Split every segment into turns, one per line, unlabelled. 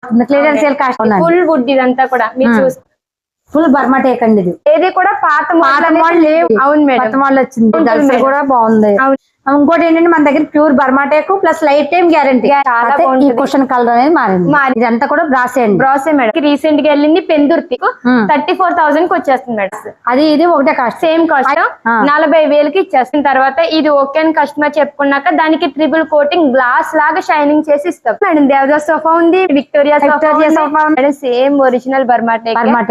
Clearance sale cost
full would ఇదంతా కూడా మీరు చూస్తే
ఫుల్ బర్మా టేక్ అండి ఇది.
ఏది కూడా పాత మోడల్ లేవు. అవును మేడం,
కొత్త మోడల్ వచ్చింది. గల్స్ కూడా బాగుంది. ఇంకోటి ఏంటంటే మన దగ్గర pure Burma teak plus life time guarantee. ఈ క్వశ్చన్ కలర్ అనేది మారింది. ఇదంతా కూడా బ్రాసే అండి.
బ్రాసే మేడం. రీసెంట్ గా వెళ్ళింది పెందుర్తి 34,000 కి వచ్చేస్తుంది మేడం.
అది ఇది ఒకటే కాస్ట్,
సేమ్ కాస్ట్ 40,000కి ఇచ్చేస్తుంది. తర్వాత ఇది ఓకే అని కస్టమర్ చెప్పుకున్నాక దానికి ట్రిపుల్ కోటింగ్ గ్లాస్ లాగా షైనింగ్ చేసి ఇస్తాం మేడం. దేవదాస్ సోఫా ఉంది, Victoria sofa madam. Same original Burma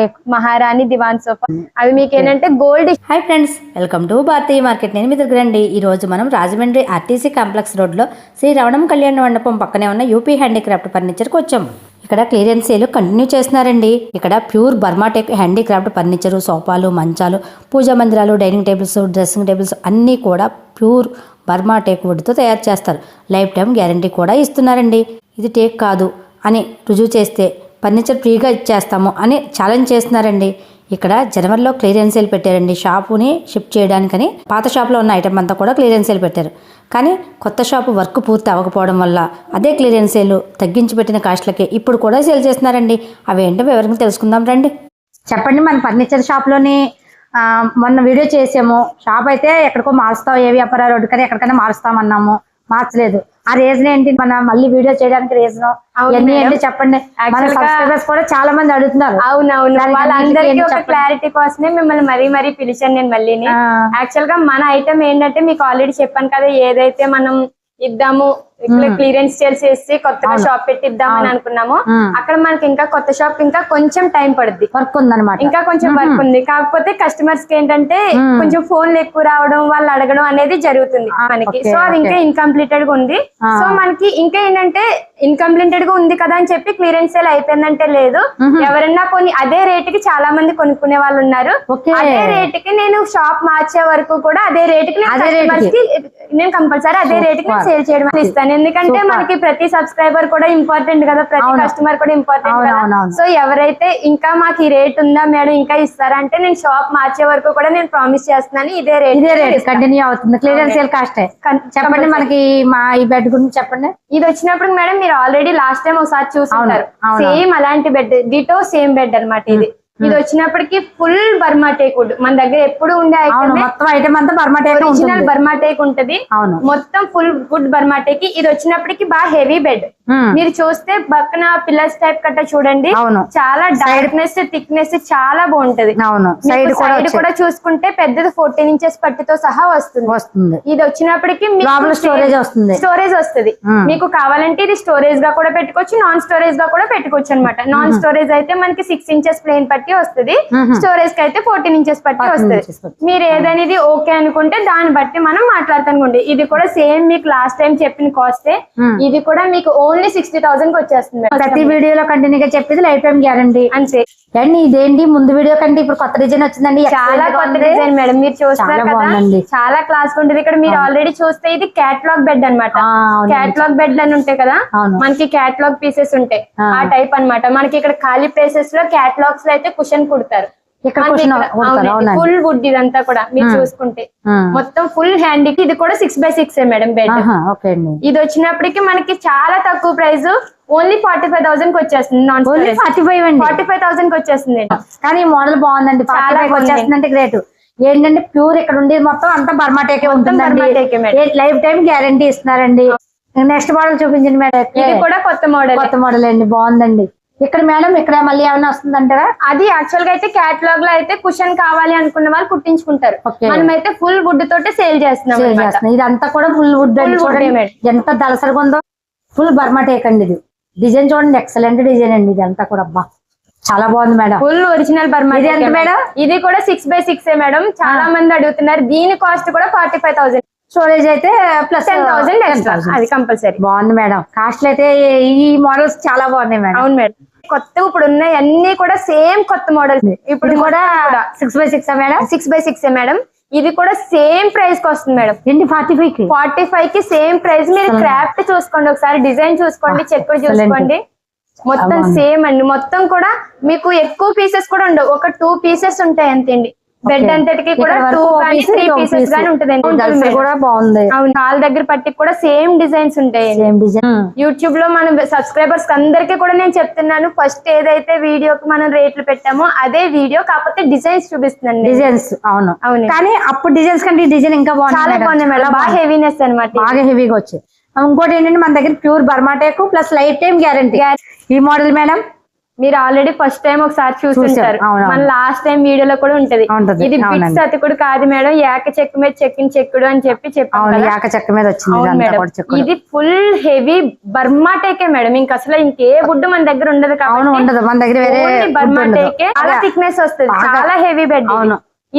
teak మహారాణి దివాన్ సోఫా. అవి మీకు ఏంటంటే gold.
Hi friends, welcome to Bharatiya market. నేను మీ దగ్గర రండి. ఈ రోజు మనం రాజమండ్రి ఆర్టీసీ కాంప్లెక్స్ రోడ్లో శ్రీ రవణం కళ్యాణ మండపం పక్కనే ఉన్న యూపీ హ్యాండీక్రాఫ్ట్ ఫర్నిచర్కి వచ్చాము. ఇక్కడ క్లియరెన్స్ సేల్ కంటిన్యూ చేస్తున్నారండి. ఇక్కడ pure Burma tech handicraft furniture, సోఫాలు, మంచాలు, పూజా మందిరాలు, డైనింగ్ టేబుల్స్, డ్రెస్సింగ్ టేబుల్స్ అన్నీ కూడా ప్యూర్ బర్మా టేక్ వుడ్తో తయారు చేస్తారు. లైఫ్ టైం గ్యారంటీ కూడా ఇస్తున్నారండి. ఇది టేక్ కాదు అని రుజువు చేస్తే ఫర్నిచర్ ఫ్రీగా ఇచ్చేస్తాము అని ఛాలెంజ్ చేస్తున్నారండి. ఇక్కడ జనవరిలో క్లియరెన్స్ సేల్ పెట్టారండి. షాపుని షిఫ్ట్ చేయడానికని పాత షాప్లో ఉన్న ఐటమ్ అంతా కూడా క్లియరెన్స్ సేల్ పెట్టారు. కానీ కొత్త షాపు వర్క్ పూర్తి అవ్వకపోవడం వల్ల అదే క్లియరెన్స్ సేల్ తగ్గించి పెట్టిన కాస్ట్లకే ఇప్పుడు కూడా సేల్ చేస్తున్నారండి. అవి ఏంటో వివరంగా తెలుసుకుందాం రండి.
చెప్పండి. మన ఫర్నిచర్ షాప్లోని మొన్న వీడియో చేసాము. షాప్ అయితే ఎక్కడికో మారుస్తాం, ఏ వ్యాపార రోడ్డు కానీ ఎక్కడికైనా మారుస్తామన్నాము, మార్చలేదు. ఆ రీజన్ ఏంటి, మన మళ్ళీ వీడియో చేయడానికి రీజన్ ఇవన్నీ ఏంటి చెప్పండి. మన సబ్స్క్రైబర్స్ కూడా చాలా మంది అడుగుతున్నారు.
అవునవును, వాళ్ళందరికీ ఒక క్లారిటీ కోసమే మిమ్మల్ని మరీ పిలిచాను నేను మళ్ళీ. యాక్చువల్ గా మన ఐటమ్ ఏంటంటే మీకు ఆల్రెడీ చెప్పాను కదా, ఏదైతే మనం ఇద్దాము ఇట్లా క్లియరెన్స్ సేల్ చేసి కొత్తగా షాప్ పెట్టిద్దామని అనుకున్నాము. అక్కడ మనకి ఇంకా కొత్త షాప్ ఇంకా కొంచెం టైం పడుద్ది,
వర్క్ ఉందన్నమాట.
ఇంకా కొంచెం వర్క్ ఉంది. కాకపోతే కస్టమర్స్ కి ఏంటంటే కొంచెం ఫోన్లు ఎక్కువ రావడం, వాళ్ళు అడగడం అనేది జరుగుతుంది మనకి. సో అది ఇంకా ఇన్కంప్లీటెడ్ గా ఉంది. సో మనకి ఇంకా ఏంటంటే ఇన్కంప్లీటెడ్ గా ఉంది కదా అని చెప్పి క్లియరెన్స్ సేల్ అయిపోయిందంటే లేదు. ఎవరన్నా కొన్ని అదే రేట్ కి చాలా మంది కొనుక్కునే వాళ్ళు ఉన్నారు. అదే రేట్ కి నేను షాప్ మార్చే వరకు కూడా అదే రేట్ కి నేను కంపల్సరీ అదే రేట్ కి సేల్ చేయడం ఇస్తాను. ఎందుకంటే మనకి ప్రతి సబ్స్క్రైబర్ కూడా ఇంపార్టెంట్ కదా, ప్రతి కస్టమర్ కూడా ఇంపార్టెంట్ కదా. సో ఎవరైతే ఇంకా మాకు ఈ రేట్ ఉందా మేడం ఇంకా ఇస్తారంటే నేను షాప్ మార్చే వరకు కూడా నేను ప్రామిస్ చేస్తున్నాను ఇదే రేట్
కంటిన్యూ అవుతుంది. క్లియరెన్స్ సేల్ కాస్ట్ చెప్పండి. మనకి మా ఈ బెడ్ గురించి చెప్పండి.
ఇది వచ్చినప్పుడు మేడం మీరు ఆల్రెడీ లాస్ట్ టైం ఒకసారి చూసుకుంటారు. సేమ్ అలాంటి బెడ్, డిటో సేమ్ బెడ్ అన్నమాట. ఇది వచ్చినప్పటికి ఫుల్ బర్మా టేక్ వుడ్ మన దగ్గర ఎప్పుడు ఉండే
మొత్తం ఐటమ్ అంతా Burma teak,
original Burma teak ఉంటది. మొత్తం ఫుల్ వుడ్ బర్మా టేక్. ఇది వచ్చినప్పటికి బాగా హెవీ బెడ్. మీరు చూస్తే పక్కన పిల్లర్స్ టైప్ కట్ట చూడండి, చాలా డార్క్నెస్ థిక్నెస్ చాలా బాగుంటది. సైడ్ కూడా చూసుకుంటే పెద్దది 14 ఇంచెస్ పట్టితో సహా వస్తుంది. ఇది వచ్చినప్పటికి స్టోరేజ్ వస్తుంది. మీకు కావాలంటే ఇది స్టోరేజ్ గా కూడా పెట్టుకోవచ్చు, నాన్ స్టోరేజ్ గా కూడా పెట్టుకోవచ్చు అనమాట. నాన్ స్టోరేజ్ అయితే మనకి 6 ఇంచెస్ ప్లేన్ పట్టి వస్తుంది, స్టోరేజ్ కి అయితే 14 ఇంచెస్ పట్టి వస్తుంది. మీరు ఏదనేది ఓకే అనుకుంటే దాన్ని బట్టి మనం మాట్లాడుతానుకోండి. ఇది కూడా సేమ్ మీకు లాస్ట్ టైం చెప్పిన కాస్టే. ఇది కూడా మీకు ఓన్లీ 60,000 కి వచ్చేస్తుంది.
ప్రతి వీడియోలో కంటిన్యూగా చెప్పేది లైఫ్ టైం గ్యారంటీ అంతే. అండి ఇదేంటి ముందు వీడియో కంటే ఇప్పుడు కొత్త డిజైన్ వచ్చిందండి.
చాలా కొత్త డిజైన్ మేడం, మీరు చూస్తున్నారు కదా, చాలా క్లాస్ ఉంటుంది. ఇక్కడ మీరు ఆల్రెడీ చూస్తే ఇది క్యాటలాగ్ బెడ్ అనమాట. క్యాటలాగ్ బెడ్ అని ఉంటాయి కదా, మనకి క్యాటలాగ్ పీసెస్ ఉంటాయి ఆ టైప్ అన్నమాట. మనకి ఇక్కడ ఖాళీ ప్లేసెస్ లో క్యాటలాగ్స్ లో అయితే కుషన్ కుడతారు. ఫుల్ వుడ్ ఇదంతా కూడా మీరు చూసుకుంటే మొత్తం ఫుల్ హ్యాండ్. ఇది కూడా 6x6 మేడం బెడ్. ఇది వచ్చినప్పటికి మనకి చాలా తక్కువ ప్రైస్, ఓన్లీ 45,000 కి వచ్చేస్తుంది. 45,000 కి వచ్చేస్తుంది.
కానీ ఈ మోడల్ బాగుందండి, చాలా వచ్చేస్తుందంటే గ్రేట్. ఏంటంటే ప్యూర్ ఇక్కడ ఉండేది మొత్తం అంతా బర్మా టేకే ఉంటుందండి. లైఫ్ టైం గ్యారంటీ ఇస్తున్నారండి. నెక్స్ట్ మోడల్ చూపించండి మేడం.
ఇది కూడా కొత్త
మోడల్ అండి, బాగుందండి. ఇక్కడ మేడం ఇక్కడ మళ్ళీ ఏమైనా వస్తుందంటారా?
అది యాక్చువల్ గా అయితే క్యాటలాగ్ లో అయితే కుషన్ కావాలి అనుకున్న వాళ్ళు కుట్టించుకుంటారు. మనం అయితే ఫుల్ వుడ్ తోటి సేల్ చేస్తున్నాం.
ఇదంతా కూడా ఫుల్ వుడ్. ఎంత దళసరిగా ఉందో, ఫుల్ బర్మా టేక్ అండి. ఇది డిజైన్ చూడండి, ఎక్సలెంట్ డిజైన్ అండి. ఇదంతా కూడా అబ్బా చాలా బాగుంది madam,
full original Burma teak madam. ఇది కూడా 6x6 మేడం. చాలా మంది అడుగుతున్నారు. దీని కాస్ట్ కూడా 45,000.
స్టోరేజ్ అయితే ప్లస్
10,000 ఎక్స్ట్రా, అది కంపల్సరీ.
బాగుంది మేడం. కాస్ట్ అయితే ఈ మోడల్స్ చాలా బాగున్నాయి మేడం.
అవును మేడం, కొత్త ఇప్పుడు ఉన్నాయి అన్ని కూడా సేమ్ కొత్త మోడల్స్. ఇప్పుడు కూడా
6x6 మేడం.
6x6 madam. ఇది కూడా సేమ్ ప్రైస్ కి వస్తుంది మేడం. 45 కి సేమ్ ప్రైస్. మీరు క్రాఫ్ట్ చూసుకోండి ఒకసారి, డిజైన్ చూసుకోండి, చెక్కుడు చూసుకోండి, మొత్తం సేమ్ అండి. మొత్తం కూడా మీకు ఎక్కువ పీసెస్ కూడా ఉండవు, ఒక 2 పీసెస్ ఉంటాయి అంతే అండి. బెడ్ అంతటికి కూడా 2 కానీ 3 పీసెస్ గానీ ఉంటదండి.
కూడా బాగుంది.
అవును, కాల్ దగ్గర పట్టికి కూడా సేమ్ డిజైన్స్ ఉంటాయి.
Same design.
యూట్యూబ్ లో మన సబ్స్క్రైబర్స్ అందరికీ కూడా నేను చెప్తున్నాను, ఫస్ట్ ఏదైతే వీడియోకి మనం రేట్లు పెట్టామో అదే వీడియో, కాకపోతే డిజైన్స్ చూపిస్తున్నాను.
డిజైన్స్ అవును
అవును,
కానీ అప్పుడు డిజైన్స్ కంటే ఈ డిజైన్ ఇంకా బాగుంది.
చాలా బాగుంది మేడం, బాగా హెవీనెస్ అనమాట,
బాగా హెవీగా వచ్చాయి. ఇంకోటి ఏంటంటే మన దగ్గర pure Burma teak plus life time guarantee. ఈ మోడల్ మేడం
మీరు ఆల్రెడీ ఫస్ట్ టైం ఒకసారి చూస్తుంటారు, మన లాస్ట్ టైం వీడియోలో కూడా ఉంటది. ఇది బిట్స్ అతికుడు కాదు మేడం, ఏక చెక్కు మీద చెక్కిన చెక్కుడు అని చెప్పాను.
ఏక చెక్క మీద వచ్చింది.
ఇది ఫుల్ హెవీ బర్మాటేకే మేడం, అసలు ఇంకే గుడ్డు మన దగ్గర ఉండదు కాబట్టి
ఉండదు మన దగ్గర, వేరే
బర్మాటేకే చాలా థిక్నెస్ వస్తుంది, చాలా హెవీ బెడ్.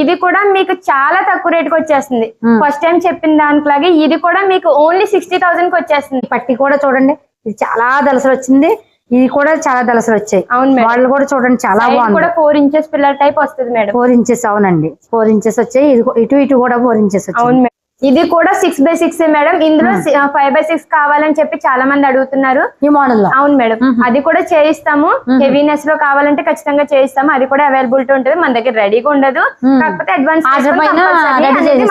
ఇది కూడా మీకు చాలా తక్కువ రేట్ కి వచ్చేస్తుంది. ఫస్ట్ టైం చెప్పిన దానిలాగే ఇది కూడా మీకు ఓన్లీ 60,000 కి వచ్చేస్తుంది.
పట్టి కూడా చూడండి, ఇది చాలా దలసలు వచ్చింది. ఇది కూడా చాలా దలసలు వచ్చాయి.
అవును మేడం,
వాళ్ళు కూడా చూడండి చాలా బాగుంది.
కూడా 4 ఇంచెస్ పిల్లర్ టైప్ వస్తుంది మేడం.
4 ఇంచెస్ అవునండి, 4 ఇంచెస్ వచ్చాయి. ఇటు కూడా 4 ఇంచెస్ వచ్చాయి.
అవును మేడం, ఇది కూడా 6x6 మేడం. ఇందులో 5x6 కావాలని చెప్పి చాలా మంది అడుగుతున్నారు
ఈ మోడల్ లో.
అవును మేడం, అది కూడా చేయిస్తాము. హెవీనెస్ లో కావాలంటే ఖచ్చితంగా చేయిస్తాము, అది కూడా అవైలబిలిటీ ఉంటుంది. మన దగ్గర రెడీగా ఉండదు, కాకపోతే అడ్వాన్స్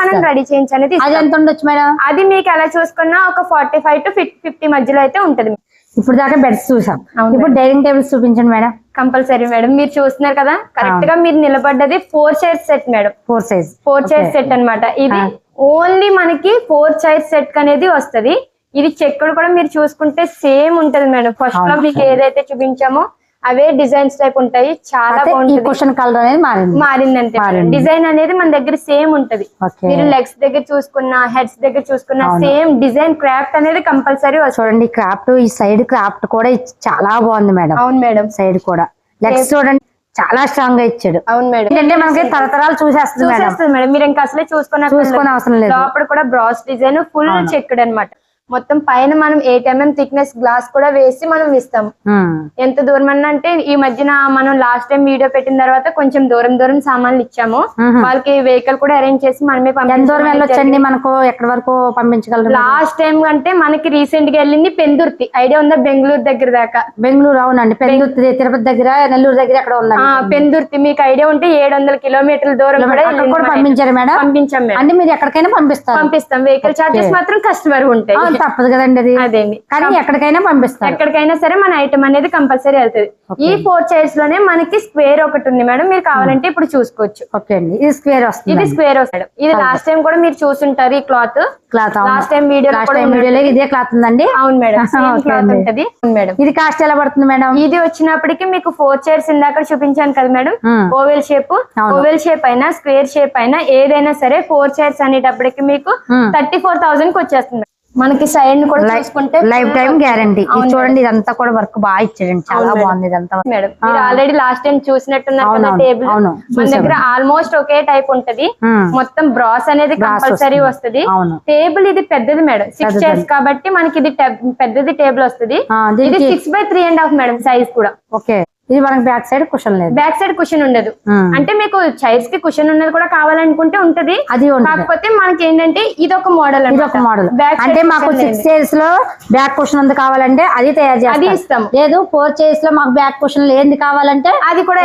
మనం రెడీ చేయించనేది.
అది ఎంత ఉండొచ్చు మేడం?
అది మీకు ఎలా చూసుకున్నా ఒక 45 to 50 మధ్యలో అయితే ఉంటుంది.
ఇప్పుడు దాకా బెడ్స్ చూసాం, ఇప్పుడు డైనింగ్ టేబుల్స్ చూపించండి మేడం.
కంపల్సరీ మేడం, మీరు చూస్తున్నారు కదా కరెక్ట్ గా మీరు నిలబడ్డది 4 chairs set madam. 4 chairs set అన్నమాట. ఇది ఓన్లీ మనకి 4 చైర్స్ సెట్ అనేది వస్తది. ఇది చెక్కుడు కూడా మీరు చూసుకుంటే సేమ్ ఉంటది మేడం. ఫస్ట్ లో మీకు ఏదైతే చూపించామో అవే డిజైన్స్ టైప్ ఉంటాయి, చాలా బాగుంటుంది.
కలర్ అనేది
మారింది అంతే, డిజైన్ అనేది మన దగ్గర సేమ్ ఉంటది. మీరు లెగ్స్ దగ్గర చూసుకున్నా, హెడ్స్ దగ్గర చూసుకున్నా సేమ్ డిజైన్. క్రాఫ్ట్ అనేది కంపల్సరీ
చూడండి, క్రాఫ్ట్ ఈ సైడ్ క్రాఫ్ట్ కూడా చాలా బాగుంది మేడం.
అవును మేడం,
సైడ్ కూడా లెగ్స్ చూడండి చాలా స్ట్రాంగ్ గా ఇచ్చాడు.
అవును మేడం,
ఏంటంటే మనకి తరతరాలు చూసేస్తుంది
మేడం. మీరు ఇంకా అసలే చూసుకునే
అవసరం లేదు.
లోపల కూడా బ్రాస్ డిజైన్ ఫుల్ చెక్కుడు అనమాట. మొత్తం పైన మనం 8 mm థిక్నెస్ గ్లాస్ కూడా వేసి మనం ఇస్తాం. ఎంత దూరం అంటే ఈ మధ్యన మనం లాస్ట్ టైం వీడియో పెట్టిన తర్వాత కొంచెం దూరం సామాన్లు ఇచ్చాము. వాళ్ళకి వెహికల్ కూడా అరేంజ్ చేసి మనమే
పంపించండి. మనకు ఎక్కడి వరకు పంపించగలరు?
లాస్ట్ టైం అంటే మనకి రీసెంట్ గా వెళ్ళింది పెందుర్తి, ఐడియా ఉందా? బెంగళూరు దగ్గర దాకా.
బెంగళూరు అవునండి, పెందుర్తి తిరుపతి దగ్గర, నెల్లూరు దగ్గర ఎక్కడ ఉందండి
పెందుర్తి. మీకు ఐడియా ఉంటే 700 కిలోమీటర్ల దూరం
కూడా పంపించారు మేడం.
పంపించాం మేడం.
అంటే మీరు ఎక్కడికైనా పంపిస్తాం.
వెహికల్ చార్జెస్ మాత్రం కస్టమర్ ఉంటాయి,
తప్పదు కదండి అది.
అదేండి,
కానీ ఎక్కడికైనా పంపిస్తాం.
ఎక్కడికైనా సరే మన ఐటమ్ అనేది కంపల్సరీ వెళ్తుంది. ఈ 4 చైర్స్ లోనే మనకి స్క్వేర్ ఒకటి ఉంది మేడం, మీరు కావాలంటే ఇప్పుడు చూసుకోవచ్చు.
ఓకే అండి, ఇది స్క్వేర్ వస్తుంది.
ఇది స్క్వేర్ వస్తాడు. ఇది లాస్ట్ టైం కూడా మీరు చూసుంటారు. ఈ క్లాత్ లాస్ట్ టైం
వీడియోలో ఇదే క్లాత్ ఉందండి.
అవును మేడం, క్లాత్ ఉంటది మేడం.
ఇది కాస్ట్ ఎలా పడుతుంది మేడం?
ఇది వచ్చినప్పటికి మీకు 4 చైర్స్ ఇందాక చూపించాను కదా మేడం, ఓవెల్ షేప్ అయినా స్క్వేర్ షేప్ అయినా ఏదైనా సరే 4 చైర్స్ అనేటప్పటికి మీకు 34,000 కి వచ్చేస్తుంది. మనకి సైడ్ కూడా చూసుకుంటే
లైఫ్ టైం గ్యారంటీ. చూడండి, ఇదంతా కూడా వర్క్ బాగా ఇచ్చాడండి, చాలా బాగుంది ఇదంతా
మేడం. మీరు ఆల్రెడీ లాస్ట్ టైం చూసినట్టున్నారు కదా టేబుల్, మన దగ్గర ఆల్మోస్ట్ ఒకే టైప్ ఉంటది. మొత్తం బ్రాస్ అనేది కంపల్సరీ వస్తుంది. టేబుల్ ఇది పెద్దది మేడం, 6 చైర్స్ కాబట్టి మనకి ఇది పెద్దది టేబుల్ వస్తుంది. ఇది 6x3.5 మేడం సైజ్ కూడా.
ఓకే, ఇది మనకి బ్యాక్ సైడ్ కుషన్ లేదు,
బ్యాక్ సైడ్ కుషన్ ఉండదు. అంటే మీకు చైర్స్ కి కుషన్ ఉన్నది కూడా కావాలనుకుంటే ఉంటది, అది కాకపోతే మనకి ఏంటంటే ఇది ఒక మోడల్.
అంటే మాకు 6 చైర్స్ లో బ్యాక్ కుషన్ ఉంది కావాలంటే అది తయారు చేస్తాం, అది ఇస్తాం. లేదు 4 చైర్స్ లో మాకు బ్యాక్ కుషన్ ఏంది కావాలంటే అది కూడా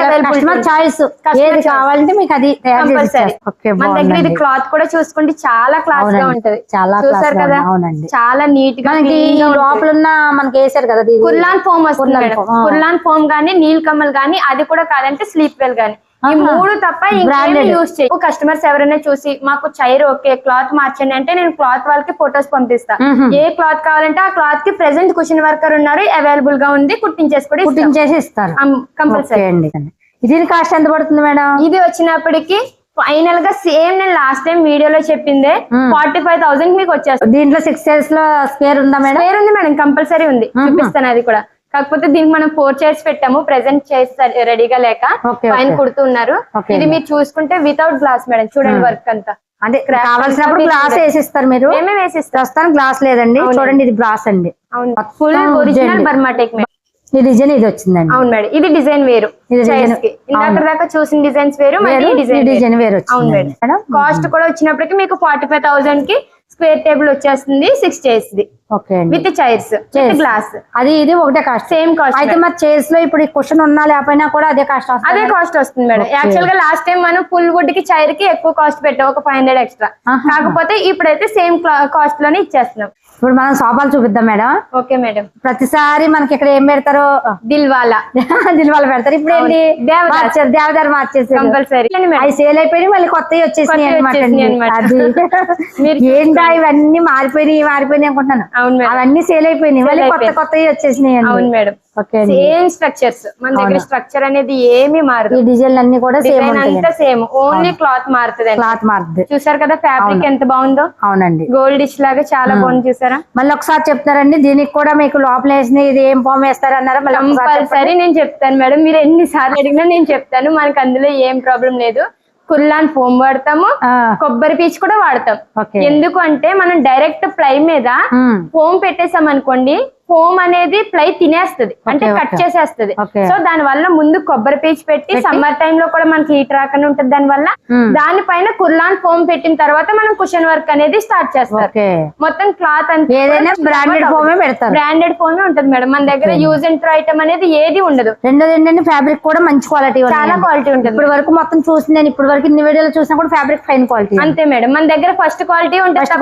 చాయిస్, ఏది కావాలంటే మీకు అది తయారు చేస్తాం.
మన దగ్గర ఇది క్లాత్ కూడా చూసుకుంటే చాలా క్లాస్ గా ఉంటది,
చాలా
చూసారు కదా, చాలా నీట్ గా.
మనకి లోపల ఉన్న మనకి వేసారు కదా
కుర్లాన్ ఫోమ్ వస్తుంది. కుర్లాన్ ఫోమ్ గానీ, నీల్ కమల్ గానీ, అది కూడా కాదంటే స్లీప్ వెల్ గానీ, ఈ 3 తప్ప ఇంకేమీ యూజ్ చేయ. కస్టమర్స్ ఎవరైనా చూసి మాకు చైర్ ఓకే క్లాత్ మార్చండి అంటే నేను క్లాత్ వాళ్ళకి ఫొటోస్ పంపిస్తా. ఏ క్లాత్ కావాలంటే ఆ క్లాత్ కి ప్రెసెంట్ కుషన్ వర్కర్ ఉన్నారు, అవైలబుల్ గా ఉంది, కుట్టించేసి
ఇస్తారు
కంపల్సరీ.
దీని కాస్ట్ ఎంత పడుతుంది మేడం?
ఇది వచ్చినప్పటికి ఫైనల్ గా సేమ్ నేను లాస్ట్ టైం వీడియోలో చెప్పిందే 45,000 మీకు వచ్చేస్తుంది.
దీంట్లో 6 చైర్స్ లో స్క్వేర్ ఉందా మేడం?
స్క్వేర్ ఉంది మేడం, కంపల్సరీ ఉంది, చూపిస్తాను అది కూడా. కాకపోతే దీనికి మనం 4 చైర్స్ పెట్టాము, ప్రెసెంట్ చైర్స్ రెడీగా లేక పైన కుడుతున్నారు. ఇది మీరు చూసుకుంటే వితౌట్ గ్లాస్ మేడం, చూడండి వర్క్ అంతా.
అంటే కావాల్సినప్పుడు గ్లాస్ వేసిస్తారు, మీరు
మేమే వేసిస్తాం.
గ్లాస్ లేదండి, చూడండి ఇది గ్లాస్ అండి.
అవును, ఫుల్ ఒరిజినల్ బర్మాటెక్ మేడం.
ఈ డిజైన్ ఇది వచ్చిందండి.
అవును మేడం, ఇది డిజైన్ వేరు. ఇందాక దాకా చూసిన డిజైన్స్ వేరు, డిజైన్ వేరు. అవును మేడం, కాస్ట్ కూడా వచ్చినప్పటికి మీకు 45,000 కి స్క్వేర్ టేబుల్ వచ్చేస్తుంది, 6 chairs the.
Okay
with chairs with glass.
అది ఇది ఒకటే కాస్ట్,
సేమ్ కాస్ట్.
అయితే మరి చైర్స్ లో ఇప్పుడు కుషన్ ఉన్నా లేకపోయినా కూడా అదే కాస్ట్ వస్తుంది?
అదే కాస్ట్ వస్తుంది మేడం. యాక్చువల్ గా లాస్ట్ టైం మనం ఫుల్ వుడ్ కి చైర్ కి ఎక్కువ కాస్ట్ పెట్టాం, ఒక 500 ఎక్స్ట్రా. కాకపోతే ఇప్పుడైతే సేమ్ కాస్ట్ లోనే ఇచ్చేస్తున్నాం.
ఇప్పుడు మనం సోఫాలు చూపిద్దాం మేడం.
Okay madam.
ప్రతిసారి మనకి ఇక్కడ ఏం పెడతారు?
దిల్వాలా
దిల్వాలా పెడతారు. ఇప్పుడు ఏంటి దేవదారు మార్చేసి
కంపల్సరీ.
అవి సేల్ అయిపోయి మళ్ళీ కొత్తవి వచ్చేసినాయి అనమాట. ఏంటా ఇవన్నీ మారిపోయినాయి అనుకుంటున్నాను. అవన్నీ సేల్ అయిపోయినాయి, మళ్ళీ కొత్తవి వచ్చేసినాయి.
అవును మేడం. సేమ్ స్ట్రక్చర్స్ మన దగ్గర. స్ట్రక్చర్ అనేది ఏమి మారదు.
ఈ డిజైన్ అన్ని కూడా సేమ్
అంతా సేమ్, ఓన్లీ క్లాత్ మారుతుంది.
క్లాత్ మారుతుంది.
చూసారు కదా ఫ్యాబ్రిక్ ఎంత బాగుందో.
అవునండి,
గోల్డ్ డిష్ లాగా చాలా బాగుంది. చూసారా?
మళ్ళీ ఒకసారి చెప్తారండి దీనికి కూడా మీకు లోపల వేసిన ఇది ఏం ఫామ్ వేస్తారు అన్నారా?
కంపల్సరీ నేను చెప్తాను మేడం. మీరు ఎన్నిసార్లు అడిగినా నేను చెప్తాను. మనకి అందులో ఏం ప్రాబ్లం లేదు. కుల్లాన్ ఫోమ్ వాడతాము, కొబ్బరి పీచు కూడా వాడతాం. ఎందుకు అంటే మనం డైరెక్ట్ ప్లై మీద ఫోమ్ పెట్టేసాం అనుకోండి, ఫోమ్ అనేది ప్లై తినేస్తుంది, అంటే కట్ చేసేస్తుంది. సో దాని వల్ల ముందు కొబ్బరి పీచు పెట్టి సమ్మర్ టైమ్ లో కూడా మనకి హీట్ రాకుండా ఉంటుంది. దాని వల్ల దానిపైన కుర్లాన్ ఫోమ్ పెట్టిన తర్వాత మనం కుషన్ వర్క్ అనేది స్టార్ట్ చేస్తారు. మొత్తం క్లాత్ అంతా బ్రాండెడ్ ఫోమే ఉంటుంది మేడం. మన దగ్గర యూజ్ అండ్ త్రో ఐటమ్ అనేది ఏది ఉండదు.
రెండోది ఫ్యాబ్రిక్ కూడా మంచి క్వాలిటీ,
చాలా క్వాలిటీ ఉంటుంది.
ఇప్పుడు వరకు మొత్తం చూసి నేను ఇప్పుడు వరకు ఇన్ని వీడియోలు చూసినా కూడా ఫ్యాబ్రిక్ ఫైన్ క్వాలిటీ.
అంతే మేడం, మన దగ్గర ఫస్ట్ క్వాలిటీ ఉంటుంది,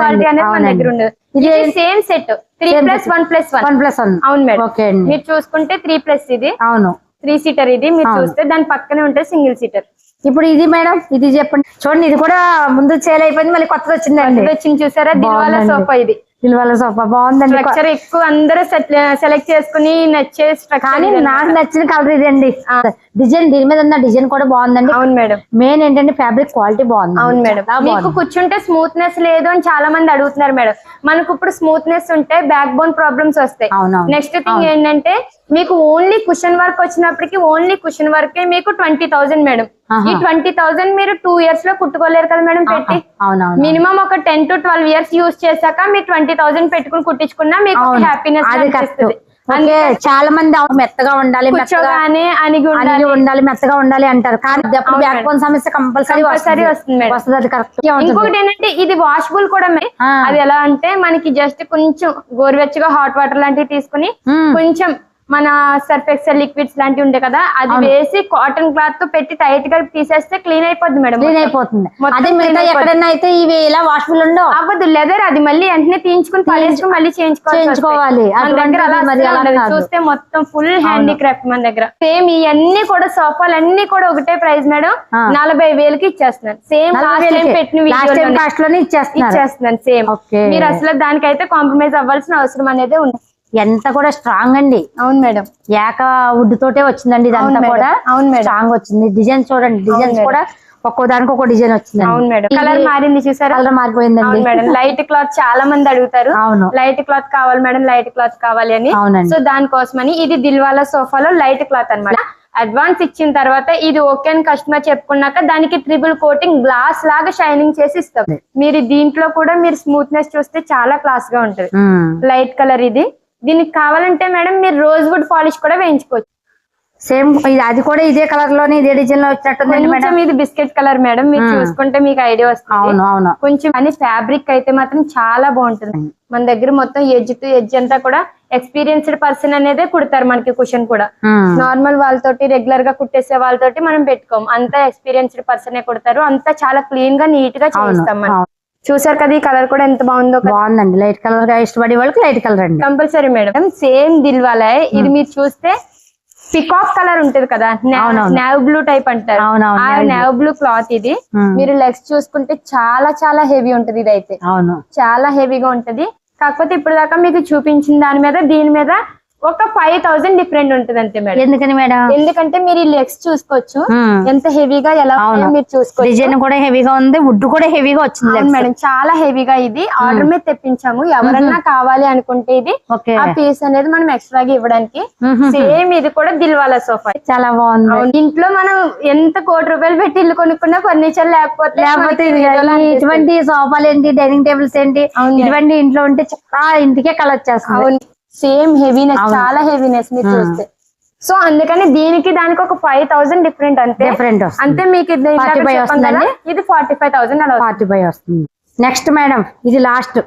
క్వాలిటీ అనేది మన దగ్గర ఉండదు. ఇది సేమ్ సెట్ 3+1+1. అవును మేడం. మీరు చూసుకుంటే 3+ ఇది. అవును, 3 సీటర్ ఇది. మీరు చూస్తే దాని పక్కనే ఉంటుంది సింగిల్ సీటర్.
ఇప్పుడు ఇది మేడం, ఇది చెప్పండి. చూడండి, ఇది కూడా ముందు సేల్ అయిపోయింది, మళ్ళీ కొత్తది వచ్చిందండి.
వచ్చింది చూసారా? దిల్వాలా సోఫా. ఇది
దిల్వాలా సోఫా బాగుందండి.
స్ట్రక్చర్ ఎక్కువ అందరూ సెలెక్ట్ చేసుకుని నచ్చే స్ట్రక్చర్.
కానీ నాకు నచ్చిన కలర్ ఇదండి. డిజైన్ దీని మీద ఉన్న డిజైన్ కూడా బాగుందండి.
అవును మేడం.
మెయిన్ ఏంటంటే ఫ్యాబ్రిక్ క్వాలిటీ బాగుంది.
అవును మేడం. మీకు కూర్చుంటే స్మూత్నెస్ లేదు అని చాలా మంది అడుగుతున్నారు మేడం. మనకు ఇప్పుడు స్మూత్నెస్ ఉంటే బ్యాక్ బోన్ ప్రాబ్లమ్స్ వస్తాయి. నెక్స్ట్ థింగ్ ఏంటంటే మీకు ఓన్లీ కుషన్ వర్క్ వచ్చినప్పటికి ఓన్లీ కుషన్ వర్క్ మీకు 20,000 మేడం. ఈ 20,000 మీరు 2 years లో కుట్టుకోలేరు కదా మేడం పెట్టి. మినిమం ఒక 10 to 12 years యూజ్ చేశాక మీరు 20,000 పెట్టుకుని కుట్టించుకున్నా మీకు హ్యాపీనెస్ అనిపిస్తుంది.
చాలా మంది మెత్తగా ఉండాలి,
అనిగి
ఉండాలి, మెత్తగా ఉండాలి అంటారు. కానీ బ్యాక్ బోన్ సమస్య కంపల్సరీ వస్తుంది.
ఇంకొకటి ఏంటంటే ఇది వాషబుల్ కూడా. అది ఎలా అంటే మనకి జస్ట్ కొంచెం గోరువెచ్చగా హాట్ వాటర్ లాంటివి తీసుకుని కొంచెం మన సర్ఫ్ ఎక్సెల్ లిక్విడ్స్ లాంటివి ఉంటాయి కదా, అది వేసి కాటన్ క్లాత్ తో పెట్టి టైట్ గా తీసేస్తే క్లీన్ అయిపోద్ది మేడం.
క్లీన్ అయిపోతుంది. ఎక్కడైనా అయితే ఇవి ఇలా వాషబుల్ ఉండవు,
అవ్వదు. లెదర్ అది మళ్ళీ వెంటనే తీయించుకుని పడేసుకుని మళ్ళీ చేయించుకోవాలి. చూస్తే మొత్తం ఫుల్ హ్యాండీక్రాఫ్ట్ మన దగ్గర. సేమ్ ఇవన్నీ కూడా సోఫాలు అన్ని కూడా ఒకటే ప్రైస్ మేడం. 40,000కి ఇచ్చేస్తున్నాను. సేమ్ పెట్టిన ఇచ్చేస్తున్నాను సేమ్. మీరు అసలు దానికైతే కాంప్రమైజ్ అవ్వాల్సిన అవసరం అనేది ఉంది.
ఎంత కూడా స్ట్రాంగ్ అండి.
అవును మేడం.
ఏక వుడ్ తోటే వచ్చిందండి ఇదంతా కూడా. అవును మేడం, స్ట్రాంగ్ వచ్చింది. డిజైన్ చూడండి, డిజైన్స్ కూడా ఒక్కో దానికి ఒక డిజైన్ వచ్చింది.
అవును మేడం. కలర్ మారింది చూసారా?
కలర్ మారిపోయిందండి
మేడం. లైట్ క్లాత్ చాలా మంది అడుగుతారు. అవును, లైట్ క్లాత్ కావాలి మేడం, లైట్ క్లాత్ కావాలి అని. సో దానికోసమని ఇది దిల్వాలా సోఫాలో లైట్ క్లాత్ అన్నమాట. అడ్వాన్స్ ఇచ్చిన తర్వాత ఇది ఓకే అని కస్టమర్ చెప్పుకున్నాక దానికి ట్రిపుల్ కోటింగ్ గ్లాస్ లాగా షైనింగ్ చేసి ఇస్తాం. మీరు దీంట్లో కూడా మీరు స్మూత్నెస్ చూస్తే చాలా క్లాస్ గా ఉంటది. లైట్ కలర్ ఇది. దీనికి కావాలంటే మేడం మీరు రోజ్ వుడ్ పాలిష్ కూడా వేయించుకోవచ్చు.
సేమ్ అది కూడా ఇదే కలర్ లోనే ఇదే డిజైన్ లో వచ్చినట్టుంది మేడం.
ఇది బిస్కెట్ కలర్ మేడం. మీరు చూసుకుంటే మీకు ఐడియా వస్తుంది.
అవును అవును.
కొంచెం అని ఫ్యాబ్రిక్ అయితే మాత్రం చాలా బాగుంటుంది. మన దగ్గర మొత్తం ఎడ్జ్ టు ఎడ్జ్ అంతా కూడా ఎక్స్పీరియన్స్డ్ పర్సన్ అనేదే కుడతారు మనకి. కుషన్ కూడా నార్మల్ వాళ్ళతోటి రెగ్యులర్ గా కుట్టేసే వాళ్ళతోటి మనం పెట్టుకోం. అంతా ఎక్స్పీరియన్స్డ్ పర్సనే కుడతారు. అంతా చాలా క్లీన్ గా నీట్ గా చేస్తాం మనం. చూసారు కదా ఈ కలర్ కూడా ఎంత బాగుందో.
బాగుందండి. లైట్ కలర్ గా ఇష్టపడే వాళ్ళకి లైట్ కలర్ అండి
కంపల్సరీ మేడం. సేమ్ దిల్వాలా. ఇది మీరు చూస్తే పికాక్ కలర్ ఉంటది కదా, నేవ్ బ్లూ టైప్ అంటారు. ఆ నేవ్ బ్లూ క్లాత్ ఇది. మీరు లెగ్స్ చూసుకుంటే చాలా చాలా హెవీ ఉంటది. ఇది అయితే చాలా హెవీగా ఉంటది. కాకపోతే ఇప్పుడు దాకా మీకు చూపించిన దాని మీద దీని మీద ఒక 5,000 డిఫరెంట్ ఉంటుంది అంతే మేడం.
ఎందుకని మేడం?
ఎందుకంటే మీరు ఈ లెగ్స్ చూసుకోవచ్చు ఎంత హెవీగా ఎలా మీరు చూసుకోవచ్చు.
డిజైన్ కూడా హెవీగా ఉంది, వుడ్ కూడా హెవీగా వచ్చింది
మేడం. చాలా హెవీగా. ఇది ఆర్డర్ మీద తెప్పించాము. ఎవరన్నా కావాలి అనుకుంటే ఇది ఆ పీస్ అనేది మనం ఎక్స్ట్రాగా ఇవ్వడానికి. సేమ్ ఇది కూడా దిల్వాలా సోఫా చాలా బాగుంది. ఇంట్లో మనం ఎంత ₹1,00,00,000 పెట్టి ఇల్లు కొనుక్కున్నా ఫర్నిచర్ లేకపోతే ఇటువంటి సోఫాలు ఏంటి, డైనింగ్ టేబుల్స్ ఏంటి, ఇటువంటి ఇంట్లో ఉంటే చాలా ఇంటికే కలర్ చేస్తాం. సేమ్ హెవీనెస్, చాలా హెవీనెస్ మీరు చూస్తే. సో అందుకని దీనికి దానికి ఒక 5,000 డిఫరెంట్ అంతే. అంతే మీకు ఇది 45,000 అలా
45 వస్తుంది. నెక్స్ట్ మేడం ఇది లాస్ట్.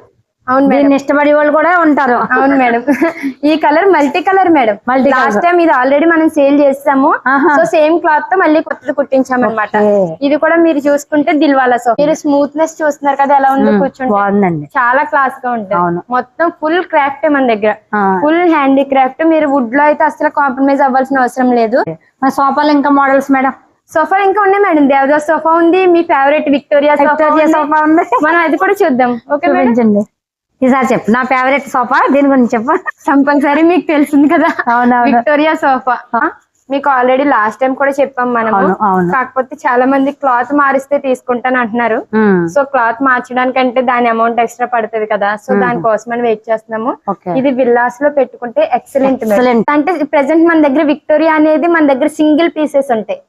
అవును మేడం.
దీన్ని ఇష్టపడే వాళ్ళు కూడా ఉంటారు.
అవును మేడం. ఈ colour multi colour madam.
Multi colour.
Last time ఇది ఆల్రెడీ మనం సేల్ చేస్తాము. సో సేమ్ క్లాత్ తో మళ్ళీ కొత్తది కుట్టించాం అనమాట. ఇది కూడా మీరు చూసుకుంటే దిల్వాలా సోఫా. మీరు స్మూత్నెస్ చూస్తున్నారు కదా ఎలా ఉందో కూర్చుంటే.
బాగుందండి.
చాలా క్లాస్ గా ఉంటుంది.
అవును.
మొత్తం ఫుల్ క్రాఫ్ట్ మన దగ్గర. Full handicraft. మీరు వుడ్ లో అయితే అసలు కాంప్రమైజ్ అవ్వాల్సిన అవసరం లేదు.
మన సోఫాలు ఇంకా మోడల్స్ మేడం?
సోఫా ఇంకా ఉన్నాయి మేడం. దేవదాస్ సోఫా ఉంది. మీ ఫేవరెట్ విక్టోరియా
సోఫా ఉంది.
మనం అది కూడా చూద్దాం. Okay madam.
చూపించండి ఈసారి చెప్పు. నా ఫేవరెట్ సోఫా దీని గురించి చెప్పు.
కంపల్సరీ మీకు తెలిసింది కదా.
అవునవును.
విక్టోరియా సోఫా మీకు ఆల్రెడీ లాస్ట్ టైం కూడా చెప్పాం మనము. కాకపోతే చాలా మంది క్లాత్ మారిస్తే తీసుకుంటాను అంటున్నారు. సో క్లాత్ మార్చడానికంటే దాని అమౌంట్ ఎక్స్ట్రా పడుతుంది కదా. సో దానికోసం అని వెయిట్ చేస్తున్నాము. ఇది విల్లాస్ లో పెట్టుకుంటే ఎక్సలెంట్. అంటే ప్రెసెంట్ మన దగ్గర విక్టోరియా అనేది మన దగ్గర సింగిల్ పీసెస్ ఉంటాయి.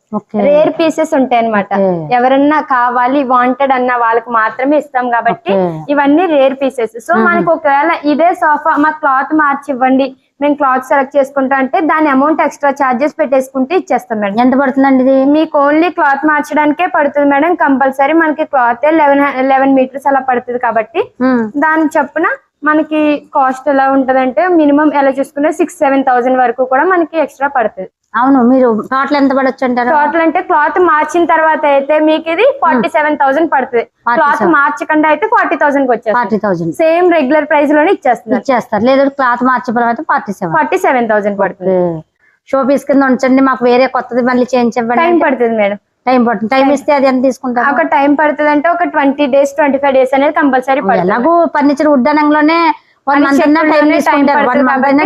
రేర్ పీసెస్ ఉంటాయి అనమాట. ఎవరన్నా కావాలి వాంటెడ్ అన్న వాళ్ళకి మాత్రమే ఇస్తాం కాబట్టి ఇవన్నీ రేర్ పీసెస్. సో మనకు ఒకవేళ ఇదే సోఫా మా క్లాత్ మార్చి ఇవ్వండి, మేము క్లాత్ సెలెక్ట్ చేసుకుంటా అంటే దాని అమౌంట్ ఎక్స్ట్రా చార్జెస్ పెట్టేసుకుంటే ఇచ్చేస్తాం మేడం.
ఎంత పడుతుందండి ఇది?
మీకు ఓన్లీ క్లాత్ మార్చడానికే పడుతుంది మేడం. కంపల్సరీ మనకి క్లాత్ 11 మీటర్స్ అలా పడుతుంది కాబట్టి దాని చొప్పున మనకి కాస్ట్ ఎలా ఉంటదంటే మినిమం ఎలా చూసుకున్నా 6-7,000 వరకు కూడా మనకి ఎక్స్ట్రా పడుతుంది.
అవును. మీరు టోటల్ ఎంత పడొచ్చు అంటారు?
టోటల్ అంటే క్లాత్ మార్చిన తర్వాత అయితే మీకు ఇది 47,000 పడుతుంది. క్లాత్ మార్చకుండా అయితే 40,000 కి వచ్చేస్తుంది.
40,000
సేమ్ రెగ్యులర్ ప్రైస్ లోనే
ఇచ్చేస్తారు. లేదు క్లాత్ మార్చడం అయితే
47,000 పడుతుంది.
షో పీస్ కింద ఉంచండి. మాకు వేరే కొత్తది మళ్ళీ చేంజ్ ఇవ్వండి.
టైం పడుతుంది మేడం.
టైం పడుతుంది. టైం ఇస్తే అది ఎంత తీసుకుంటారు?
ఒక టైం పడుతుంది అంటే ఒక 20 days 25 days అనేది కంపల్సరీ పడుతుంది.
ఎలాగో ఫర్నిచర్ ఉడ్డనంలోనే 1 month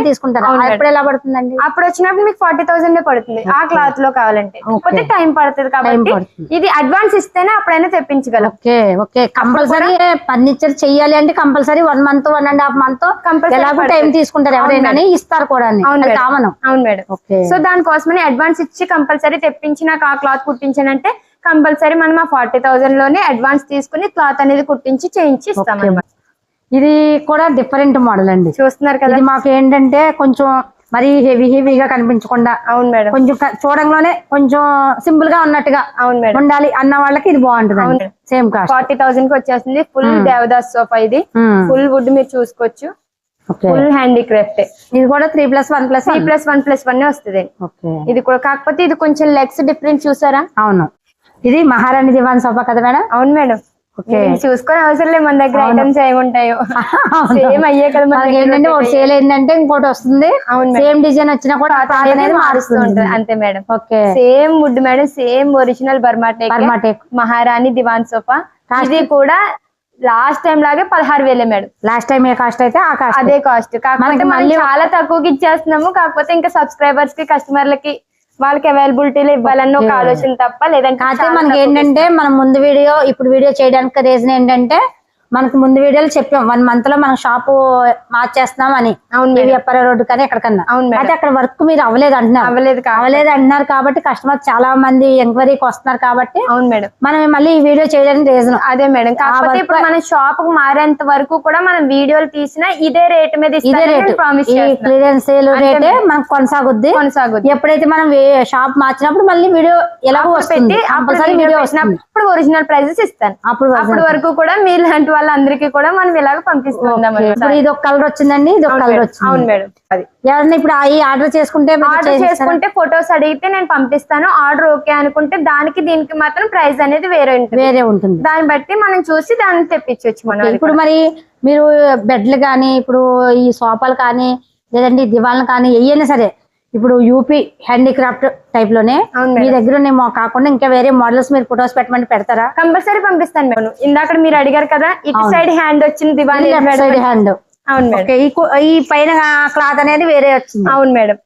తీసుకుంటారు. ఎప్పుడు ఎలా పడుతుందండి?
అప్పుడు వచ్చినప్పుడు మీకు 40,000 పడుతుంది ఆ క్లాత్ లో కావాలంటే. కాకపోతే టైం పడుతుంది కాబట్టి ఇది అడ్వాన్స్ ఇస్తేనే అప్పుడైనా తెప్పించగలం.
ఓకే. కంపల్సరీ ఫర్నిచర్ చెయ్యాలి అంటే కంపల్సరీ 1 month 1.5 month ఎలాగో టైం తీసుకుంటారు ఎవరైనా, ఇస్తారు కూడా.
అవును మేడం. సో దానికోసమని అడ్వాన్స్ ఇచ్చి కంపల్సరీ తెప్పించి నాకు ఆ క్లాత్ కుట్టించానంటే కంపల్సరీ మనం ఆ 40,000 లోనే అడ్వాన్స్ తీసుకుని క్లాత్ అనేది కుట్టించి చేయించి ఇస్తాం అన్నమాట.
ఇది కూడా డిఫరెంట్ మోడల్ అండి.
చూస్తున్నారు కదా.
ఇది మాకు ఏంటంటే కొంచెం మరి హెవీగా కనిపించకుండా,
అవును మేడం,
కొంచెం చూడంలోనే కొంచెం సింపుల్ గా ఉన్నట్టుగా ఉండాలి అన్న వాళ్ళకి ఇది బాగుంటుంది. సేమ్ కాస్ట్
40,000 కి వచ్చేస్తుంది. Full Devdas sofa. ఇది ఫుల్ వుడ్ మీరు చూసుకోవచ్చు. Full handicraft.
ఇది కూడా
3+1+1 వస్తుంది. ఇది కూడా కాకపోతే ఇది కొంచెం లెగ్స్ డిఫరెంట్ చూసారా.
అవును. ఇది మహారాణి దివాన్ సోఫా కదా మేడం?
అవును మేడం. చూసుకొని అవసరం లేదు, మన దగ్గర ఐటమ్స్ ఏముంటాయో సేమ్ అయ్యే కదా.
ఏంటంటే ఒకటి సేల్ అయిందంటే ఇంకోటి వస్తుంది. సేమ్ డిజైన్ వచ్చినా కూడా
మారుస్తూ ఉంటుంది అంతే madam. Same wood madam. Same original Burma teak Maharani Diwan sofa. ఇది కూడా లాస్ట్ టైం లాగే 16,000 మేడం.
లాస్ట్ టైం ఏ కాస్ట్ అయితే
అదే కాస్ట్. కాకపోతే మళ్ళీ చాలా తక్కువకి ఇచ్చేస్తున్నాము. కాకపోతే ఇంకా సబ్స్క్రైబర్స్ కి కస్టమర్లకి వాళ్ళకి అవైలబిలిటీలో ఇవ్వాలన్న ఒక ఆలోచన తప్ప లేదంటే
మనకి ఏంటంటే మనం ముందు వీడియో ఇప్పుడు వీడియో చేయడానికి రీజన్ ఏంటంటే మనకు ముందు వీడియోలు చెప్పాం 1 month లో మనం షాపు మార్చేస్తున్నాం అని. వ్యాపార రోడ్డు కానీ ఎక్కడికన్నా. అయితే అక్కడ వర్క్ మీరు అవ్వలేదు అంటున్నారు కాబట్టి కస్టమర్ చాలా మంది ఎంక్వైరీకి వస్తున్నారు కాబట్టి
అవును మేడం
మనం మళ్ళీ ఈ వీడియో చేయడానికి రీజన్
అదే మేడం. కాకపోతే ఇప్పుడు మన షాప్ కు మారేంత వరకు కూడా మనం వీడియోలు తీసినా ఇదే రేట్ మీద
క్లియరెన్స్ సేల్ రేటే మనకు కొనసాగుద్ది. ఎప్పుడైతే మనం షాప్ మార్చినప్పుడు మళ్ళీ వీడియో ఎలాగో వస్తుంది,
అప్పుడు ఒరిజినల్ ప్రైజెస్ ఇస్తాను. అప్పుడు వరకు కూడా మీలాంటి వాళ్ళందరికీ కూడా మనం ఇలాగ పంపిస్తున్నాం.
ఇది ఒక కలర్ వచ్చిందండి, ఇది ఒక కలర్ వచ్చింది.
అవును మేడం.
ఎవరైనా ఇప్పుడు ఆర్డర్ చేసుకుంటే
ఫొటోస్ అడిగితే నేను పంపిస్తాను. ఆర్డర్ ఓకే అనుకుంటే దానికి దీనికి మాత్రం ప్రైస్ అనేది వేరే ఉంటుంది. దాన్ని బట్టి మనం చూసి దాన్ని తెప్పించవచ్చు మనం.
ఇప్పుడు మరి మీరు బెడ్లు కానీ ఇప్పుడు ఈ సోఫాలు కానీ లేదంటే దివాన్లు కానీ ఏయైనా సరే ఇప్పుడు యూపీ హ్యాండీక్రాఫ్ట్ టైప్ లోనే మీ దగ్గర కాకుండా ఇంకా వేరే మోడల్స్ మీరు ఫొటోస్ పెట్టమని పెడతారా?
కంపల్సరీ పంపిస్తాను మేడం. ఇందాక మీరు అడిగారు కదా ఇటు సైడ్ హ్యాండ్ వచ్చిన దివాన్
హ్యాండ్.
అవును మేడం.
ఈ పైన క్లాత్ అనేది వేరే వచ్చింది.
అవును మేడం.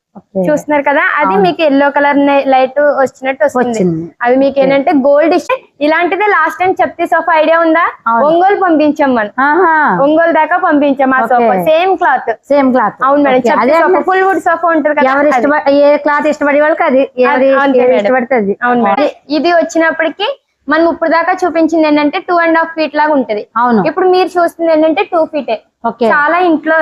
చూస్తున్నారు కదా, అది మీకు ఎల్లో కలర్ లైట్ వచ్చినట్టు వస్తుంది. అది మీకు ఏంటంటే గోల్డ్ ఇలాంటిదే లాస్ట్ టైం చెప్తే సోఫా ఐడియా ఉందా? ఒంగోలు పంపించాం మనం. ఒంగోలు దాకా పంపించాం ఆ సోఫా. Same cloth. అవును మేడం. ఫుల్ వుడ్ సోఫా ఉంటది కదా,
ఏ క్లాత్ ఇష్టపడే వాళ్ళకి అది ఇష్టపడుతుంది.
అవును మేడం. ఇది వచ్చినప్పటికి మనం ఇప్పుడు దాకా చూపించింది ఏంటంటే 2.5 feet లాగా ఉంటది. ఇప్పుడు మీరు చూస్తుంది ఏంటంటే 2 feet. చాలా ఇంట్లో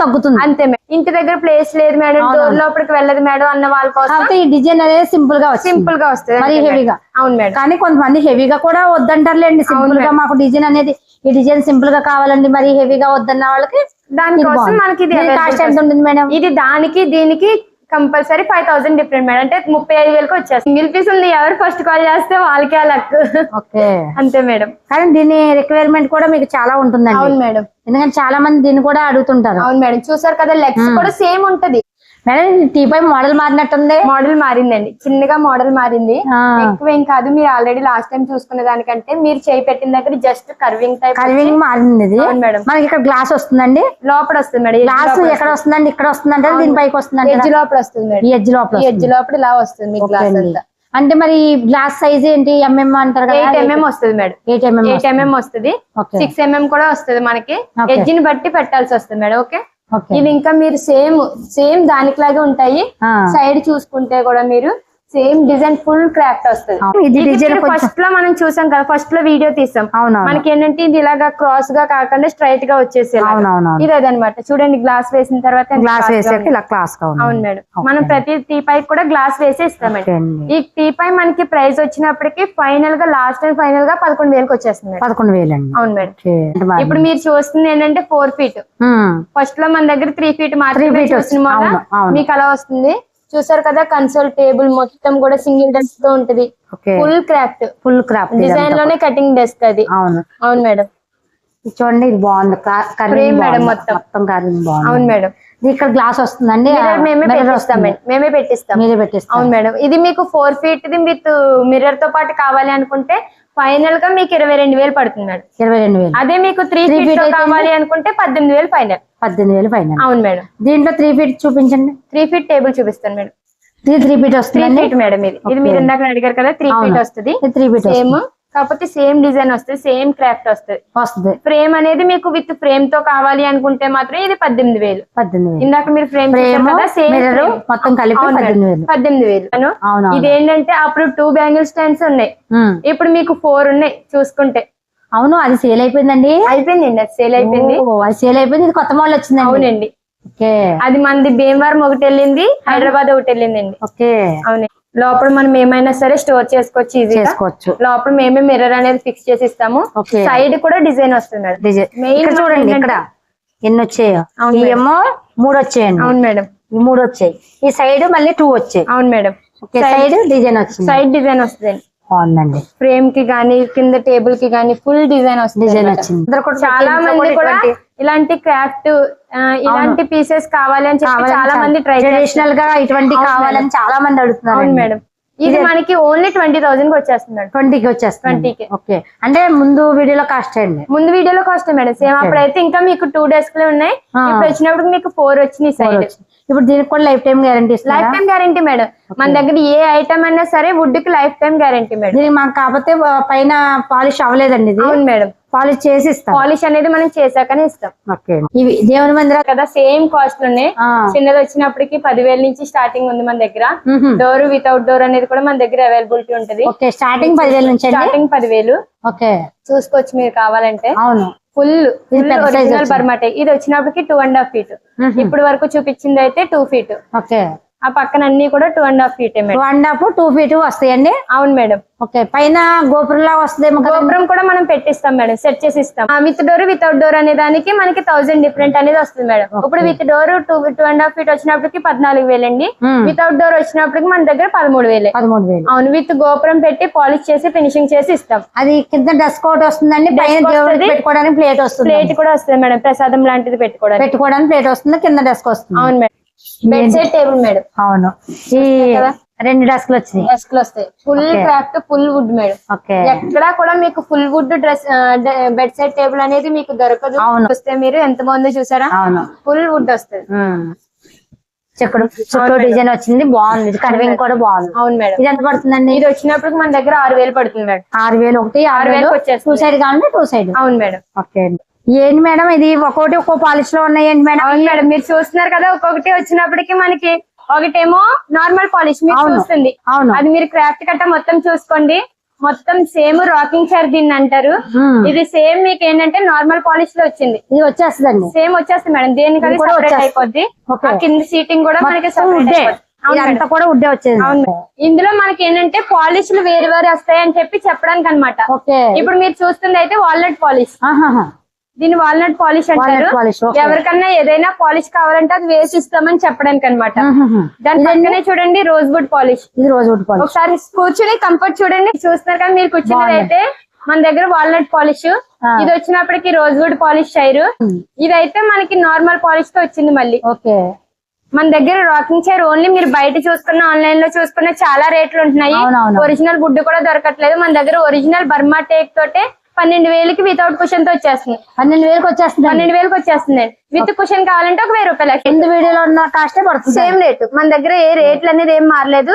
తగ్గుతుంది
అంతే మేడం. ఇంటి దగ్గర ప్లేస్ లేదు మేడం, డోర్ లోపలికి వెళ్ళదు మేడం అన్న వాళ్ళ కోసం
ఈ డిజైన్ అనేది సింపుల్ గా
వస్తుంది.
మరి హెవీగా.
అవును మేడం.
కానీ కొంతమంది హెవీగా కూడా వద్దంటారులేండి. సింపుల్ గా మాకు డిజైన్ అనేది ఈ డిజైన్ సింపుల్ గా కావాలండి, మరి హెవీగా వద్దన్న వాళ్ళకి
దానికోసం మనకి ఇది
కాస్ట్ ఎంత ఉంటుంది మేడం?
ఇది దానికి దీనికి కంపల్సరీ 5000 డిఫరెంట్ మేడం. అంటే 35,000కి వచ్చేస్తుంది. సింగిల్ పీస్ ఉంది, ఎవరు ఫస్ట్ కాల్ చేస్తే వాళ్ళకే లక్.
ఓకే
అంతే మేడం.
కానీ దీని రిక్వైర్మెంట్ కూడా మీకు చాలా ఉంటుందండి.
అవును మేడం,
ఎందుకంటే చాలా మంది దీన్ని కూడా అడుగుతుంటారు.
అవును మేడం. చూసారు కదా, లెగ్స్ కూడా సేమ్ ఉంటది
మేడం. టీపై మోడల్ మారినట్టుంది.
మోడల్ మారిందండి, చిన్నగా మోడల్ మారింది, ఎక్కువ ఏం కాదు. మీరు ఆల్రెడీ లాస్ట్ టైం చూసుకునే దానికంటే మీరు చేయి పెట్టిన దగ్గర జస్ట్ కర్వింగ్ టైప్
మారింది ఇది.
మేడం
మనకి ఇక్కడ గ్లాస్ వస్తుందండి,
లోపల వస్తుంది మేడం.
గ్లాస్ ఎక్కడ వస్తుందండి? ఇక్కడ వస్తుందంటే దీనిపైకి వస్తుందండి,
ఎడ్జ్ లోపల వస్తుంది మేడం.
ఈ ఎడ్జ్ లోపల,
ఈ ఎడ్జ్ లోపల ఇలా వస్తుంది మీకు గ్లాస్ అంతా.
అంటే మరి గ్లాస్ సైజ్ ఏంటి? ఎంఎం అంటారు కదా,
8 mm వస్తుంది మేడం. 8 mm వస్తుంది, 6 mm కూడా వస్తుంది మనకి. ఎడ్జ్ ని బట్టి పెట్టాల్సి వస్తుంది మేడం. ఓకే, ఇది ఇంకా మీరు సేమ్ దానికిలాగే ఉంటాయి. సైడ్ చూసుకుంటే కూడా మీరు సేమ్ డిజైన్ ఫుల్ క్రాఫ్ట్ వస్తుంది. ఫస్ట్ లో మనం చూసాం కదా, ఫస్ట్ లో వీడియో తీసాం. మనకి ఏంటంటే ఇది ఇలాగా క్రాస్ గా కాకుండా స్ట్రైట్ గా వచ్చేసి ఇది అదనమాట. చూడండి, గ్లాస్ వేసిన తర్వాత
గ్లాస్ వేసాక ఇలా క్లాస్ గా ఉంది.
అవును మేడం. మనం ప్రతి టీపై కూడా గ్లాస్ వేసి ఇస్తామండి. ఈ టీపై మనకి ప్రైస్ వచ్చినప్పటికి ఫైనల్ గా లాస్ట్ అండ్ ఫైనల్ గా 11,000కి వచ్చేస్తుంది.
11,000 అండి.
అవును మేడం. ఇప్పుడు మీరు చూస్తుంది ఏంటంటే 4 feet. ఫస్ట్ లో మన దగ్గర 3 feet మాత్రమే చూసిన మీకు అలా వస్తుంది. చూసారు కదా, కన్సోల్ టేబుల్ మొత్తం కూడా సింగిల్ డెస్క్ తో ఉంటది. ఫుల్ క్రాఫ్ట్ డిజైన్ లోనే కటింగ్ డెస్క్ అది. అవును మేడం.
చూడండి, ఇది బాగుంది
మేడం, మొత్తం
బాగుంది.
అవును మేడం.
ఇక్కడ గ్లాస్ వస్తుందండి,
మేమే పెట్టిస్తాం. అవును మేడం. ఇది మీకు 4 feet విత్ మిర్రర్ తో పాటు కావాలి అనుకుంటే ఫైనల్ గా మీకు 22,000 పడుతుంది మేడం.
22,000.
అదే మీకు 3 feet కావాలి అనుకుంటే 18,000 ఫైనల్.
18,000 ఫైనల్.
అవును మేడం.
దీంట్లో 3 feet చూపించండి.
3 feet టేబుల్ చూపిస్తాను మేడం.
3 feet వస్తుంది.
3 feet మేడం. ఇది మీరు ఇందాక అడిగారు కదా, 3 feet వస్తుంది.
3 feet
సేమ్, కాకపోతే సేమ్ డిజైన్ వస్తుంది, సేమ్ క్రాఫ్ట్ వస్తుంది. ఫ్రేమ్ అనేది మీకు విత్ ఫ్రేమ్ తో కావాలి అనుకుంటే మాత్రం ఇది 18,000. ఇందాక మీరు ఫ్రేమ్
మొత్తం కలిపి
18,000. ఇదేంటంటే అప్పుడు 2 బ్యాంగిల్ స్టాండ్స్ ఉన్నాయి, ఇప్పుడు మీకు 4 ఉన్నాయి చూసుకుంటే.
అవును, అది సేల్ అయిపోయిందండి.
అయిపోయిందండి, అది సేల్ అయిపోయింది.
అది సేల్ అయిపోయింది. ఇది కొత్త మోడల్ వచ్చింది.
అవునండి. అది మనది భీమవరం ఒకటి వెళ్ళింది, హైదరాబాద్ ఒకటి వెళ్ళిందండి. అవునండి. లోపల మనం ఏమైనా సరే స్టోర్ చేసుకోవచ్చు, ఈజీ చేసుకోవచ్చు. లోపల మేమే మిర్రర్ అనేది ఫిక్స్ చేసి ఇస్తాము. సైడ్ కూడా డిజైన్ వస్తుంది.
మెయిన్ చూడండి, ఇక్కడ ఎన్ని వచ్చాయో, ఏమో 3 వచ్చాయండి.
అవును మేడం,
ఈ 3 వచ్చాయి. ఈ సైడ్ మళ్ళీ 2 వచ్చాయి.
అవును మేడం.
సైడ్ డిజైన్ వచ్చింది.
సైడ్ డిజైన్ వస్తుంది.
బాగుందండి.
ఫ్రేమ్ కి గానీ కింద టేబుల్ కి గానీ ఫుల్ డిజైన్ వస్తుంది. చాలా మంది కూడా ఇలాంటి క్రాఫ్ట్ ఇలాంటి పీసెస్ కావాలి అని చెప్పి చాలా మంది
ట్రెడిషనల్ గా ఇటువంటి కావాలని చాలా మంది అడుగుతున్నారు.
అవును మేడం. ఇది మనకి ఓన్లీ 20,000 కి వచ్చేస్తుంది.
20కి వచ్చేస్తుంది.
20కి.
ఓకే, అంటే ముందు వీడియోలో కాస్ట్ అండి.
ముందు వీడియోలో కాస్ట్ మేడం సేమ్. అప్పుడైతే ఇంకా మీకు 2 డెస్క్ లు ఉన్నాయి, ఇప్పుడు వచ్చినప్పుడు మీకు 4 వచ్చినాయి సైడ్.
ఇప్పుడు దీనికి కూడా life time guarantee.
Life time guarantee madam. మన దగ్గర ఏ ఐటమ్ అయినా సరే వుడ్ కి లైఫ్ టైం గ్యారంటీ మేడం.
దీనికి మాకు కాకపోతే పైన పాలిష్ అవ్వలేదండి.
అవును మేడం,
పాలిష్ చేసి ఇస్తాం.
పాలిష్ అనేది మనం చేశాకనే ఇస్తాం.
ఇవి దేవుని మందిరం
కదా, సేమ్ కాస్ట్ ఉన్నాయి. చిన్నది వచ్చినప్పటికి 10,000 నుంచి స్టార్టింగ్ ఉంది మన దగ్గర. డోర్ వితౌట్ డోర్ అనేది కూడా మన దగ్గర అవైలబిలిటీ ఉంటుంది.
స్టార్టింగ్ 10,000 నుంచి.
స్టార్టింగ్ 10,000.
ఓకే,
చూసుకోవచ్చు మీరు కావాలంటే.
అవును,
ఫుల్ ఒరిజినల్ బర్మాటే. ఇది వచ్చినప్పటికి 2.5 feet. ఇప్పుడు వరకు చూపించింది అయితే 2 feet.
ఓకే,
ఆ పక్కన అన్ని కూడా 2.5 feet.
2 feet వస్తాయండి.
అవును మేడం.
ఓకే, పైన గోపురం లాగా వస్తుంది.
గోపురం కూడా మనం పెట్టిస్తాం మేడం, సెట్ చేసి ఇస్తాం. విత్ డోర్ వితౌట్ డోర్ అనే దానికి మనకి 1000 డిఫరెంట్ అనేది వస్తుంది మేడం. ఇప్పుడు విత్ డోర్ 2.5 feet వచ్చినప్పటికి 14,000 అండి. వితౌట్ డోర్ వచ్చినప్పటికి మన దగ్గర 13,000. అవును, విత్ గోపురం పెట్టి పాలిష్ చేసి ఫినిషింగ్ చేసి ఇస్తాం.
అది కింద డెస్క్ ఒకటి వస్తుందండి, పైన పెట్టుకోవడానికి ప్లేట్ వస్తుంది.
ప్లేట్ కూడా వస్తుంది మేడం, ప్రసాదం లాంటిది పెట్టుకోవడానికి
ప్లేట్ వస్తుంది, కింద డెస్క్ వస్తుంది.
అవును madam. Bed set table madam.
అవును, ఈ 2 డెస్క్లు వచ్చినాయి.
డెస్క్లు వస్తాయి. Full craft, full would madam. ఎక్కడా కూడా మీకు full would bed set table అనేది మీకు దొరకదు. వస్తే మీరు ఎంత బాగుందో చూసారా, ఫుల్ వుడ్ వస్తుంది.
చెక్కుడు డిజైన్ వచ్చింది, బాగుంది. కర్వింగ్ కూడా బాగుంది.
అవును మేడం.
ఇది ఎంత పడుతుందండి?
ఇది వచ్చినప్పుడు మన దగ్గర 6,000 పడుతుంది మేడం.
6,000 ఒకటి, 6,000 వచ్చేసి 2 సైడ్ కావాలంటే 2 సైడ్.
అవును మేడం.
ఓకే అండి. ఏంటి మేడం ఇది ఒక్కొక్కటి ఒక్కో పాలిష్ లో ఉన్నాయండి మేడం?
అవును మేడం, మీరు చూస్తున్నారు కదా, ఒక్కొక్కటి వచ్చినప్పటికి మనకి ఒకటేమో నార్మల్ పాలిష్ మీకు చూస్తుంది.
అవును,
అది మీరు క్రాఫ్ట్ కట్ట మొత్తం చూసుకోండి, మొత్తం సేమ్ రాకింగ్ చైర్ దీన్ని అంటారు. ఇది సేమ్ మీకు ఏంటంటే నార్మల్ పాలిష్ లో వచ్చింది.
ఇది వచ్చేస్తుందండి,
సేమ్ వచ్చేస్తుంది మేడం. దేనికది సెపరేట్ అయిపోద్ది. కింద సీటింగ్ కూడా మనకి సెపరేట్ అయిపోద్ది.
ఇదంతా కూడా వుడ్డే వచ్చేది.
అవును. ఇందులో మనకి ఏంటంటే పాలిష్లు వేరు వేరు వస్తాయి అని చెప్పి చెప్పడానికి అనమాట.
ఓకే.
ఇప్పుడు మీరు చూస్తుంది అయితే వాల్నట్ పాలిష్.
ఆహాహా.
దీన్ని వాల్నట్ పాలిష్ అంటారు.
పాలిష్.
ఎవరికన్నా ఏదైనా పాలిష్ కావాలంటే అది వేసి ఇస్తామని చెప్పడానికి అనమాట. దాని పక్కనే చూడండి రోజ్ వుడ్ పాలిష్.
ఇది రోజ్ వుడ్ పాలిష్.
ఒకసారి కూర్చుని కంఫర్ట్ చూడండి. చూస్తున్నారు కదా మీరు కూర్చున్నది అయితే మన దగ్గర వాల్నట్ పాలిష్. ఇది వచ్చినప్పటికి రోజ్ వుడ్ పాలిష్ చైర్. ఇదైతే మనకి నార్మల్ పాలిష్ తో వచ్చింది మళ్ళీ.
ఓకే.
మన దగ్గర రాకింగ్ చైర్ ఓన్లీ మీరు బయట చూసుకున్న ఆన్లైన్ లో చూసుకున్న చాలా రేట్లు ఉంటున్నాయి. ఒరిజినల్ వుడ్ కూడా దొరకట్లేదు. మన దగ్గర ఒరిజినల్ బర్మా టేక్ తోటే 12,000కి వితౌట్ కుషన్ తో వచ్చేస్తుంది.
12,000కి వచ్చేస్తుంది.
12,000కి వచ్చేస్తుంది. విత్ కుషన్ కావాలంటే ఒక 1000 రూపాయలు.
కింద వీడియోలో ఉన్న కాస్టే పడుతుంది.
Same rate. మన దగ్గర ఏ రేట్లు అనేది ఏం మారలేదు.